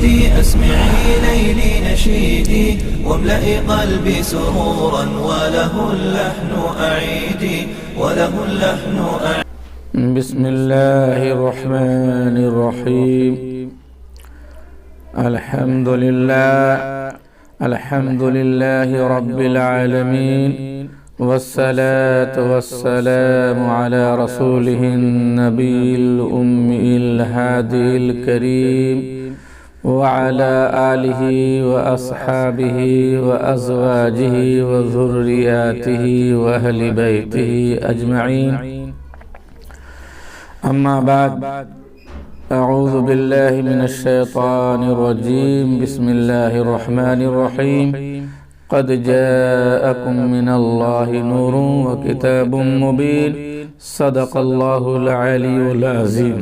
سيدي أسمعي ليلي نشيدي واملئي قلبي سرورا وله اللحن أعيدي وله اللحن أعيدي. بسم الله الرحمن الرحيم. الحمد لله رب العالمين، والصلاة والسلام على رسوله النبي الأمي الهادي الكريم وعلى آله وأصحابه وأزواجه وذرياته وأهل بيته أجمعين. أما بعد، أعوذ بالله من الشيطان الرجيم. بسم الله الرحمن الرحيم. قد جاءكم من الله نور وكتاب مبين، صدق الله العلي العظيم.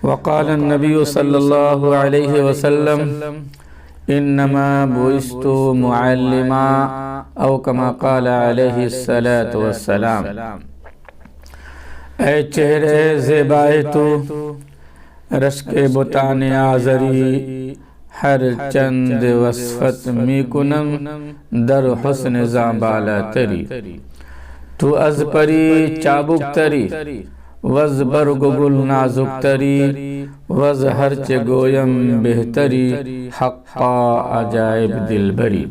وقال النبي صلى الله عليه وسلم: إنما بعثت معلما، أو كما قال عليه الصلاة والسلام. اے چہرے زیبائے تو، رشک بتان آزری، ہر چند وصفت می کنم در حسن زابالا تری. تو از پری چابک تری، وز برگ گل نازک تری، وز ہرچ گویم بہتری، حقا عجائب دل بری.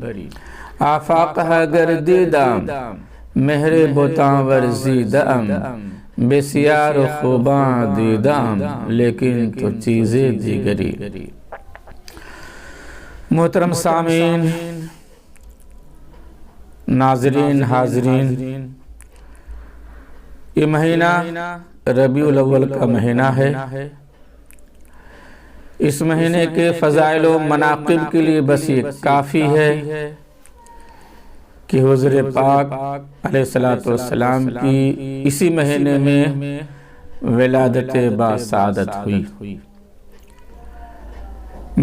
آفاق گر دیدام، مہر بتاں ورزی دام، بسیار خوباں دیدام، لیکن تو چیزیں دیگری. محترم سامعین، ناظرین، حاضرین، یہ مہینہ ربیع الاول کا مہینہ ہے. اس مہینے کے فضائل و مناقب کے لیے بس یہ کافی ہے کہ حضور پاک علیہ السلام کی اسی مہینے میں ولادت باسعادت ہوئی.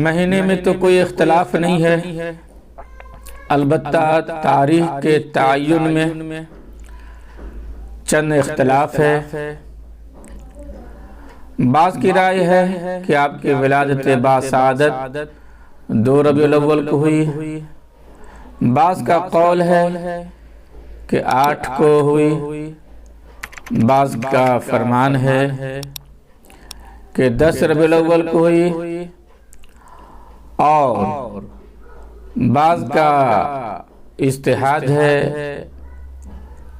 مہینے میں تو کوئی اختلاف نہیں ہے، البتہ تاریخ کے تعین میں چند اختلاف ہے. بعض کی رائے ہے کہ آپ کی ولادت باسعادت 2 ربیع الاول کو ہوئی. بعض کا قول ہے کہ 8 کو ہوئی. بعض کا فرمان ہے کہ 10 ربیع الاول کو ہوئی، اور بعض کا اجتہاد ہے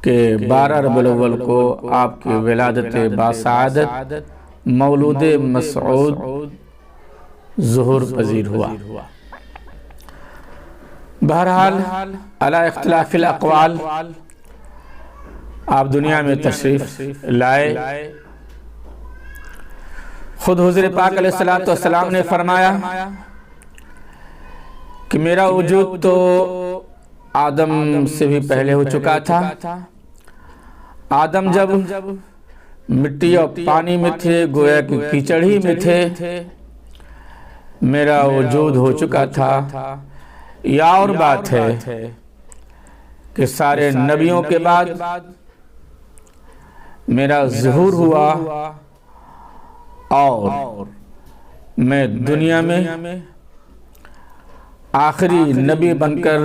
کہ 12 ربیع الاول کو آپ کی ولادت باسعادت مولود مسعود ظہور پذیر ہوا. بہرحال علی اختلاف الاقوال آپ دنیا میں تشریف لائے. خود حضور پاک علیہ السلام نے فرمایا کہ میرا وجود تو آدم سے بھی پہلے ہو چکا تھا. آدم جب مٹی اور پانی میں تھے، گویا کہ کیچڑ ہی میں تھے، میرا وجود ہو چکا تھا. یا اور بات ہے کہ سارے نبیوں کے بعد میرا ظہور ہوا، اور میں دنیا میں آخری نبی بن کر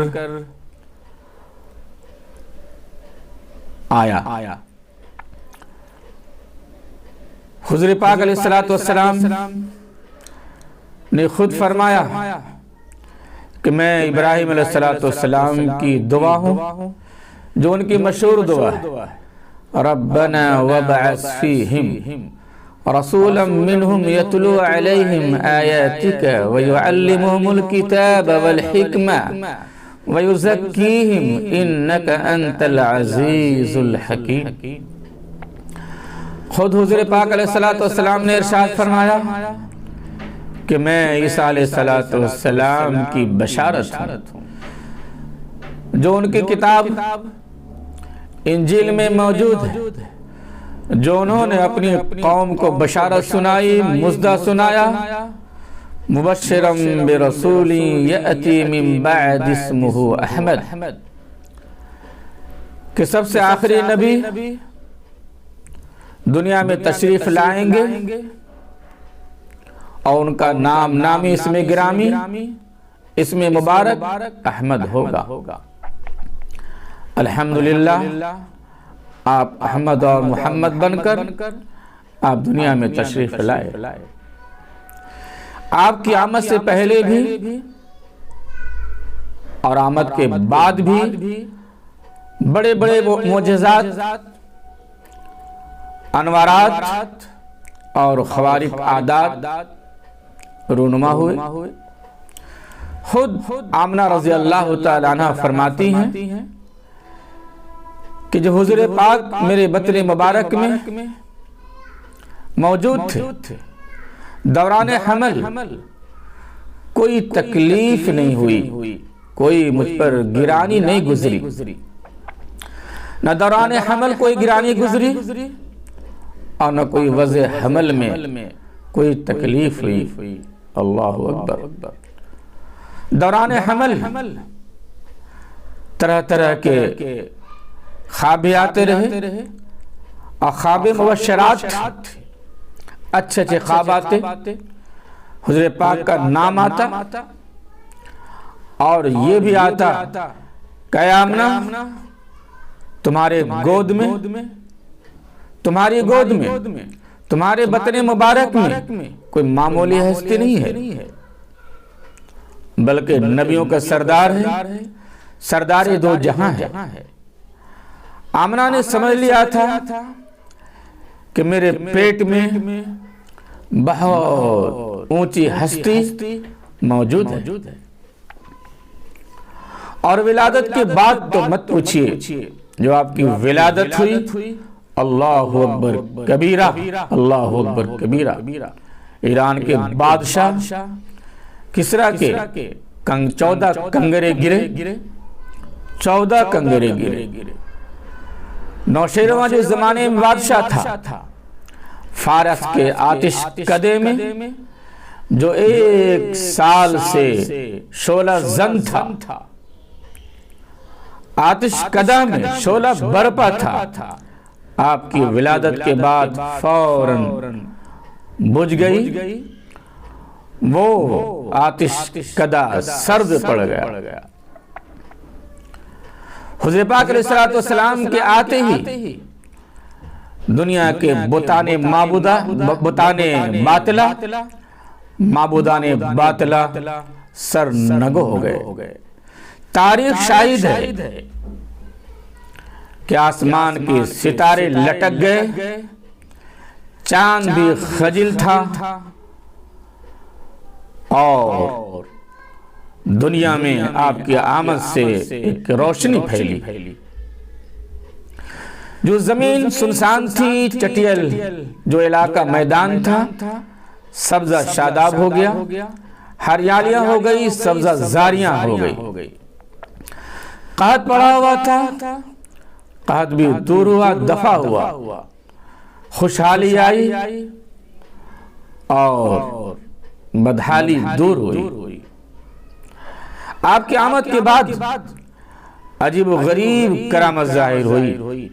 آیا. حضور پاک علیہ السلام نے خود فرمایا کہ میں ابراہیم علیہ السلام کی دعا ہوں، جو ان کی مشہور دعا ہے: ربنا وابعث فیہم رسولا منہم یتلو علیہم آیاتک ویعلمہم الکتاب والحکمہ ویزکیہم انک انت العزیز الحکیم. خود حضور پاک علیہ السلام نے ارشاد فرمایا کہ میں عیسیٰ علیہ السلام کی بشارت ہوں، جو ان کی کتاب انجیل میں موجود ہے، جو انہوں نے اپنی قوم کو بشارت سنائی، مژدہ سنایا. مبشرا برسول یأتی من بعد اسمہ احمد، کہ سب سے آخری نبی دنیا میں تشریف لائیں گے اور ان کا نام نامی اسم گرامی اسم مبارک احمد ہوگا۔ الحمدللہ آپ احمد اور محمد بن کر آپ دنیا میں تشریف لائے۔ آپ کی آمد سے پہلے بھی اور آمد کے بعد بھی بڑے بڑے معجزات، انوارات اور خوارق عادات رونما ہوئے۔ خود آمنہ رضی اللہ تعالیٰ عنہ فرماتی ہیں کہ جو حضور پاک میرے بطن مبارک میں موجود تھے، دوران حمل کوئی تکلیف نہیں ہوئی، کوئی مجھ پر گرانی نہیں گزری، نہ دوران حمل کوئی گرانی گزری اور نہ کوئی وضع حمل میں کوئی تکلیف ہوئی۔ اللہ اکبر۔ دوران حمل طرح طرح کے خواب آتے رہے اور خواب مبشرات، اچھے اچھے خواب آتے، حضور پاک کا نام آتا اور یہ بھی آتا کہ اے آمنہ تمہارے گود میں، تمہاری گود میں، تمہارے بطن مبارک میں کوئی معمولی ہستی نہیں ہے، بلکہ نبیوں کا سردار ہے، سردار دو جہاں ہے۔ آمنہ نے سمجھ لیا تھا کہ میرے پیٹ میں بہت اونچی ہستی موجود ہے، اور ولادت کے بعد تو مت پوچھئے، جو آپ کی ولادت ہوئی، اللہ اکبر کبیرہ، اللہ اکبر کبیرہ۔ ایران کے بادشاہ کسریٰ کے 14 کنگرے گرے، 14 کنگرے گرے۔ نوشیروان جو زمانے میں بادشاہ تھا، فارس کے آتش کدے میں جو 1 سال سے شعلہ زن تھا، آتش کدہ میں شعلہ برپا تھا، آپ کی ولادت کے بعد فوراً بجھ گئی، وہ آتش کدہ سرد پڑ گیا۔ حضور پاک علیہ السلام کے آتے ہی دنیا کے بتان معبودان باطلہ سر نگو ہو گئے۔ تاریخ شاہد ہے کہ آسمان کے ستارے لٹک گئے، چاند بھی خجل تھا، اور دنیا میں آپ کی آمد سے ایک روشنی پھیلی۔ جو زمین سنسان تھی، چٹیل جو علاقہ میدان تھا، سبزہ شاداب ہو گیا، ہریالیاں ہو گئی، سبزہ زاریاں ہو گئی۔ قحط پڑا ہوا تھا، قحط بھی دور ہوا، دفع ہوا، خوشحالی آئی اور بدحالی دور ہوئی۔ آپ کی آمد کے بعد عجیب و غریب کرامت ظاہر ہوئی۔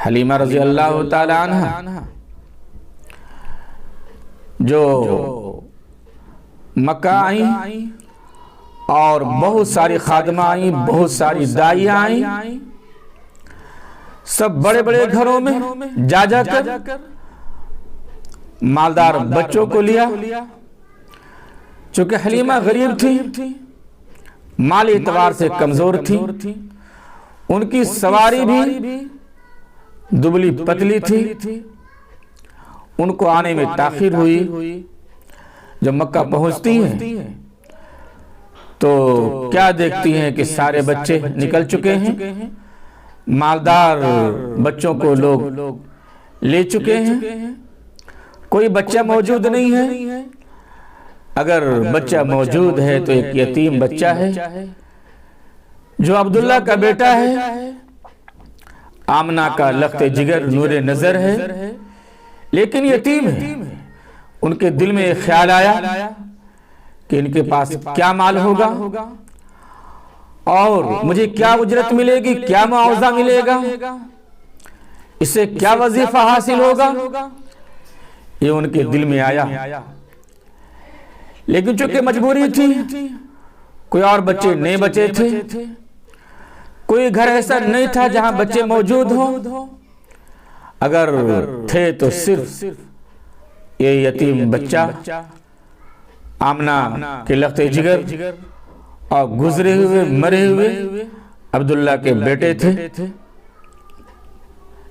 حلیمہ رضی اللہ تعالیٰ عنہ جو مکہ آئیں اور بہت ساری خادمہ آئیں، بہت ساری دائیاں آئیں، سب بڑے بڑے گھروں میں جا کر مالدار بچوں کو لیا، چونکہ حلیمہ غریب تھی، مالی اعتبار سے کمزور تھی، ان کی سواری بھی دبلی پتلی تھی، ان کو آنے میں تاخیر ہوئی۔ جب مکہ پہنچتی ہیں تو کیا دیکھتی ہیں کہ سارے بچے نکل چکے ہیں، مالدار بچوں کو لوگ لے چکے ہیں، کوئی بچہ موجود نہیں ہے، اگر بچہ موجود ہے تو ایک یتیم بچہ ہے جو عبداللہ کا بیٹا ہے، آمنہ کا لخت جگر نور نظر ہے، لیکن یتیم ہے۔ ان کے دل میں ایک خیال آیا کہ ان کے پاس کیا مال ہوگا اور مجھے کیا اجرت ملے گی، کیا معاوضہ ملے گا، اسے کیا وظیفہ حاصل ہوگا، یہ ان کے دل میں آیا۔ لیکن چونکہ مجبوری تھی، کوئی اور بچے نہیں بچے تھے، کوئی گھر ایسا نہیں تھا جہاں بچے موجود ہوں، اگر تھے تو صرف یہ یتیم بچہ آمنہ کے لخت جگر اور گزرے ہوئے مرے ہوئے عبداللہ کے بیٹے تھے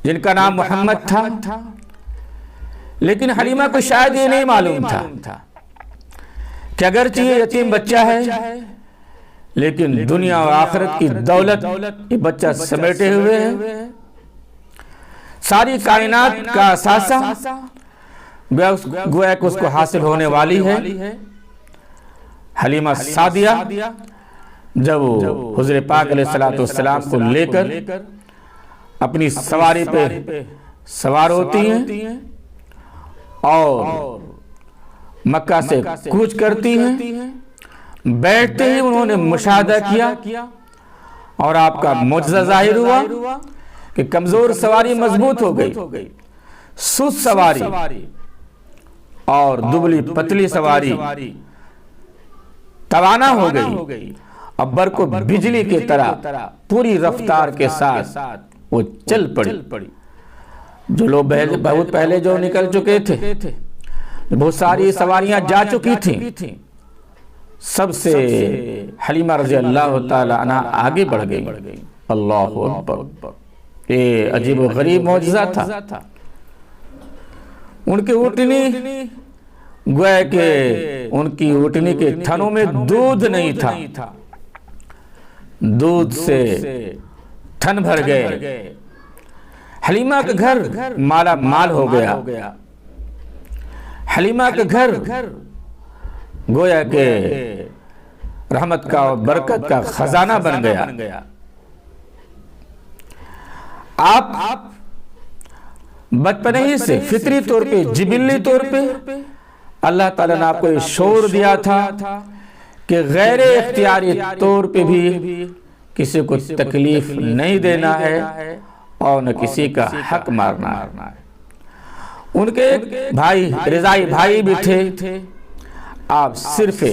جن کا نام محمد تھا۔ لیکن حلیمہ کو شاید یہ نہیں معلوم تھا کہ اگرچہ یہ یتیم بچہ ہے لیکن دنیا و آخرت کی دولت یہ بچہ سمیٹے ہوئے ہے، ساری کائنات کا اثاثہ گویا کہ اس کو حاصل ہونے والی ہے۔ حلیمہ سعدیہ جب حضور پاک علیہ السلام کو لے کر اپنی سواری پہ سوار ہوتی ہیں اور مکہ سے کوچ کرتی ہیں، بیٹھتے ہی انہوں نے مشاہدہ کیا اور آپ کا معجزہ ظاہر ہوا کہ کمزور سواری مضبوط ہو گئی، سست سواری اور دبلی پتلی سواری توانا ہو گئی، اب برق و بجلی کی طرح پوری رفتار کے ساتھ وہ چل پڑی۔ جو لوگ بہت پہلے جو نکل چکے تھے، بہت ساری سواریاں جا چکی تھیں، سب سے حلیمہ رضی اللہ تعالی عنہ آگے بڑھ گئی۔ اللہ اکبر، یہ عجیب و غریب معجزہ تھا۔ ان کی اونٹنی گویا کہ ان کی اونٹنی کے تھنوں میں دودھ نہیں تھا، دودھ سے تھن بھر گئے۔ حلیمہ کا گھر مالا مال ہو گیا، حلیمہ کا گھر گویا کہ رحمت کا اور برکت کا خزانہ بن گیا۔ آپ بچپن ہی سے فطری طور پہ، جبلی طور پہ اللہ تعالیٰ نے آپ کو یہ شعور دیا تھا کہ غیر اختیاری طور پہ بھی کسی کو تکلیف نہیں دینا ہے اور نہ کسی کا حق مارنا ہے۔ ان کے بھائی رضائی بھائی بھی تھے، آپ صرف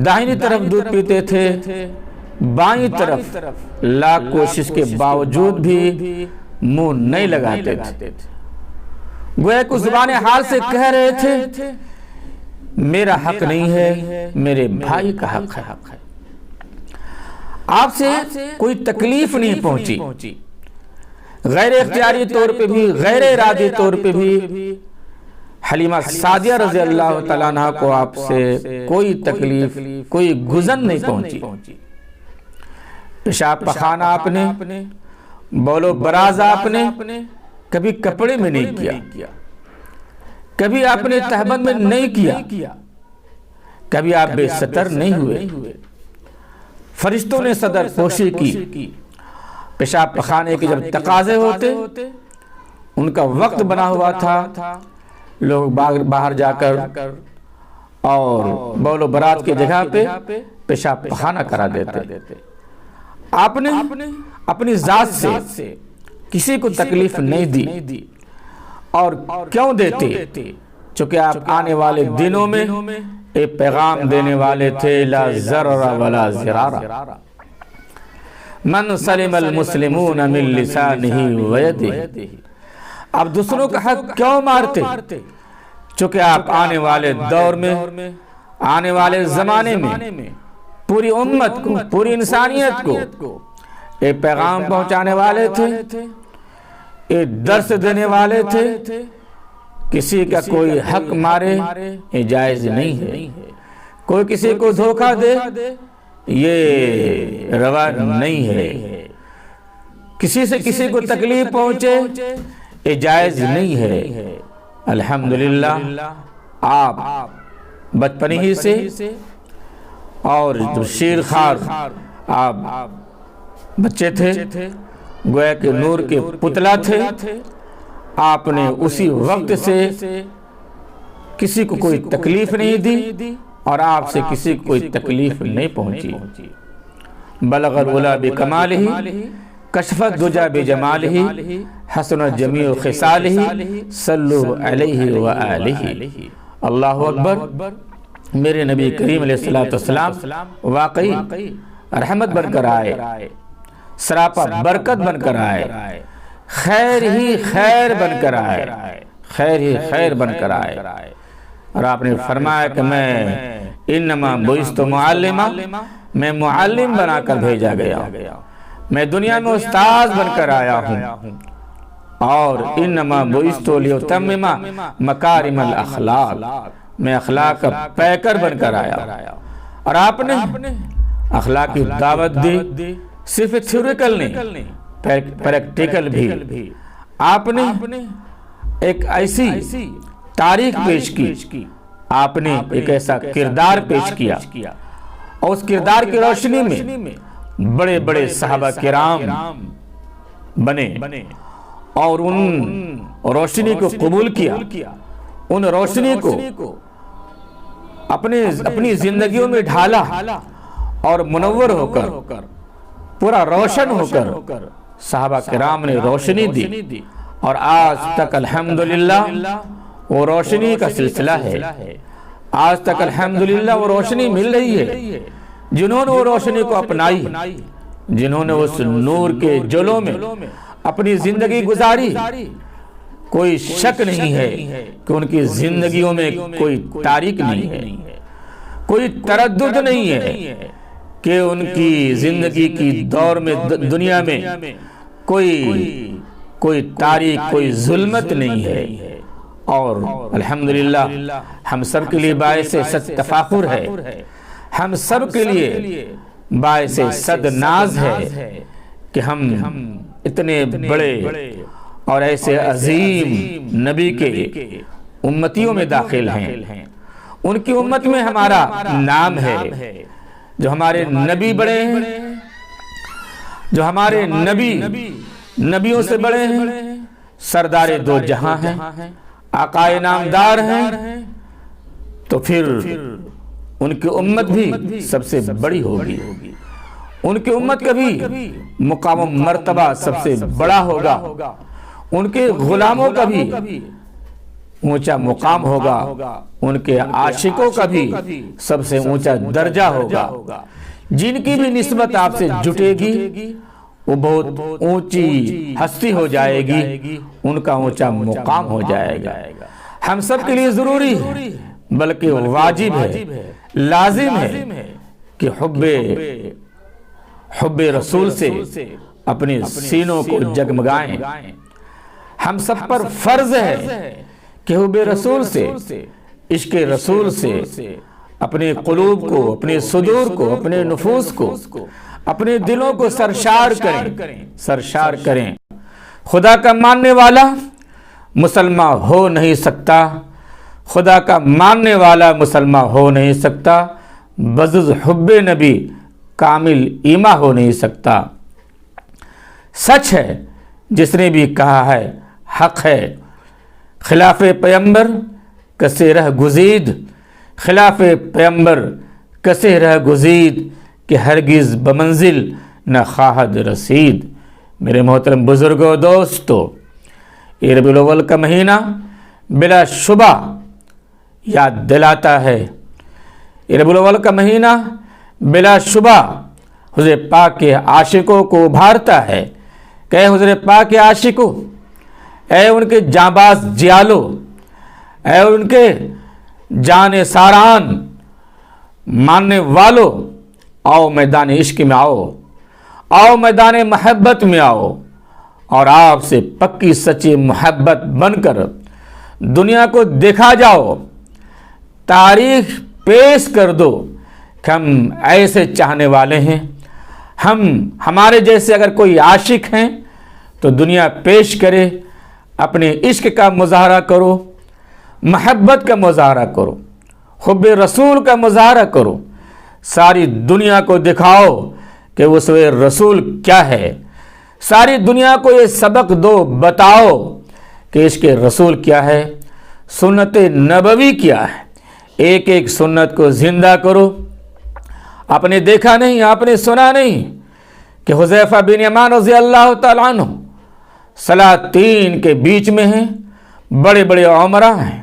دائنی طرف دودھ پیتے تھے، بائیں طرف لاکھ کوشش کے باوجود بھی منہ نہیں لگاتے تھے۔ گویا کہ زبان حال سے کہہ رہے تھے میرا حق نہیں ہے، میرے بھائی کا حق ہے۔ آپ سے کوئی تکلیف نہیں پہنچی، غیر اختیاری طور پہ بھی، غیر ارادی طور پہ بھی حلیمہ سعدیہ رضی اللہ تعالیٰ عنہ کو آپ سے کوئی تکلیف، کوئی گزن نہیں پہنچی۔ پیشاب پخانہ آپ نے، بول و براز آپ نے کبھی کپڑے میں نہیں کیا، کبھی آپ نے تہبند میں نہیں کیا، کبھی آپ بے ستر نہیں ہوئے۔ فرشتوں نے صدر پوشی کی، پیشاب پخانے کے جب تقاضے ہوتے ان کا وقت بنا ہوا تھا، لوگ باہر جا کر اور بول و برات کی جگہ پہ پیشاب پخانہ کرا دیتے۔ آپ نے اپنی ذات سے کسی کو تکلیف نہیں دی، اور کیوں دیتے؟ چونکہ آپ آنے والے دنوں میں ایک پیغام دینے والے تھے، لا ضرر ولا ضرار، من سلم المسلمون من لسانہ ویدہ۔ آپ دوسروں کا حق کیوں مارتے؟ چونکہ آپ آنے والے دور میں، آنے والے زمانے میں پوری امت کو، پوری انسانیت کو ایک پیغام پہنچانے والے تھے، ایک درس دینے والے تھے۔ کسی کا کوئی حق مارے یہ جائز نہیں ہے، کوئی کسی کو دھوکہ دے یہ روا نہیں ہے، کسی سے کسی کو تکلیف پہنچے یہ جائز نہیں ہے۔ الحمدللہ آپ بچپن ہی سے اور جو شیر خار آپ بچے تھے، گویا کہ نور کے پتلا تھے، آپ نے اسی وقت سے کسی کو کوئی تکلیف نہیں دی اور آپ سے کسی کو کوئی تکلیف نہیں پہنچی۔ بلغ العلا بکمالہ، کشف الدجا بجمالہ، حسن جمیع خصالہ، صلو علیہ وآلہ۔ اللہ اکبر، میرے نبی کریم علیہ السلام واقعی رحمت بن کر آئے، سراپا برکت بن کر آئے، خیر ہی خیر بن کر آئے، خیر ہی خیر بن کر آئے۔ اور آپ نے فرمایا کہ میں انما بعثت معلما، میں معلم بنا کر بھیجا گیا، میں دنیا میں استاذ بن کر آیا ہوں، اور انما بعثت لیتمم مکارم الاخلاق، میں اخلاق کا پیکر بن کر آیا۔ اور آپ نے اخلاق کی دعوت دی، صرف تھیوریکل نہیں، پریکٹیکل بھی۔ آپ نے ایک ایسی تاریخ پیش کی، آپ نے ایک ایسا کردار پیش کیا، اور اس کردار کی روشنی میں بڑے بڑے صحابہ کرام بنے، اور ان روشنی کو قبول کیا، ان روشنی کو اپنی زندگیوں میں ڈھالا، اور منور ہو کر، پورا روشن ہو کر صحابہ کرام نے روشنی دی، اور آج تک الحمدللہ وہ روشنی کا سلسلہ ہے۔ آج تک الحمدللہ وہ روشنی مل رہی ہے۔ جنہوں نے وہ روشنی کو اپنائی، جنہوں نے اس نور کے جلوں میں اپنی زندگی گزاری، کوئی شک نہیں ہے کہ ان کی زندگیوں میں کوئی تاریک نہیں ہے، کوئی تردد نہیں ہے کہ ان کی زندگی کی دور میں، دنیا میں کوئی تاریک، کوئی ظلمت نہیں ہے۔ اور الحمدللہ ہم سب کے لیے باعث صد تفاخر ہے، ہم سب کے لیے باعث صد ناز ہے کہ ہم اتنے بڑے اور ایسے عظیم نبی کے امتیوں میں داخل ہیں۔ ان کی امت میں ہمارا نام ہے، جو ہمارے نبی بڑے ہیں، جو ہمارے نبیوں سے بڑے ہیں، سردار دو جہاں ہیں، آقا نامدار ہیں، تو پھر ان کی امت بھی سب سے بڑی ہوگی، ان کی امت کا بھی مقام و مرتبہ سب سے بڑا ہوگا، ان کے غلاموں کا بھی اونچا مقام ہوگا، ان کے عاشقوں کا بھی سب سے اونچا درجہ ہوگا۔ جن کی بھی نسبت آپ سے جٹے گی وہ بہت اونچی ہستی ہو جائے گی، ان کا اونچا مقام ہو جائے گا۔ ہم سب کے لیے ضروری ہے، بلکہ واجب ہے، لازم ہے کہ حب رسول سے اپنے سینوں کو جگمگائیں۔ ہم سب پر فرض ہے کہ حب رسول سے، عشق رسول سے اپنے قلوب کو، اپنے صدور کو، اپنے نفوس کو، اپنے دلوں کو سرشار کریں۔ خدا کا ماننے والا مسلمان ہو نہیں سکتا، خدا کا ماننے والا مسلمان ہو نہیں سکتا، بجز حب نبی کامل ایمان ہو نہیں سکتا۔ سچ ہے جس نے بھی کہا ہے حق ہے، خلاف پیمبر کسے رہ گزید، خلاف پیمبر کسے رہ گزید، کہ ہرگز بمنزل نہ خواہد رسید۔ میرے محترم بزرگوں، دوستو، یہ ربیع الاول کا مہینہ بلا شبہ یاد دلاتا ہے، یہ ربیع الاول کا مہینہ بلا شبہ حضور پاک کے عاشقوں کو ابھارتا ہے کہ اے حضور پاک کے عاشقوں، اے ان کے جانباز جیالو، اے ان کے جان ساران ماننے والو، آؤ میدان عشق میں آؤ میدان محبت میں آؤ، اور آپ سے پکی سچی محبت بن کر دنیا کو دیکھا جاؤ، تاریخ پیش کر دو کہ ہم ایسے چاہنے والے ہیں، ہمارے جیسے اگر کوئی عاشق ہیں تو دنیا پیش کرے، اپنے عشق کا مظاہرہ کرو، محبت کا مظاہرہ کرو، حب رسول کا مظاہرہ کرو، ساری دنیا کو دکھاؤ کہ وہ سوئے رسول کیا ہے، ساری دنیا کو یہ سبق دو، بتاؤ کہ عشق رسول کیا ہے، سنت نبوی کیا ہے۔ ایک ایک سنت کو زندہ کرو۔ آپ نے دیکھا نہیں، آپ نے سنا نہیں کہ حذیفہ بن یمان رضی اللہ تعالیٰ عنہ سلاطین کے بیچ میں ہیں، بڑے بڑے عمرہ ہیں،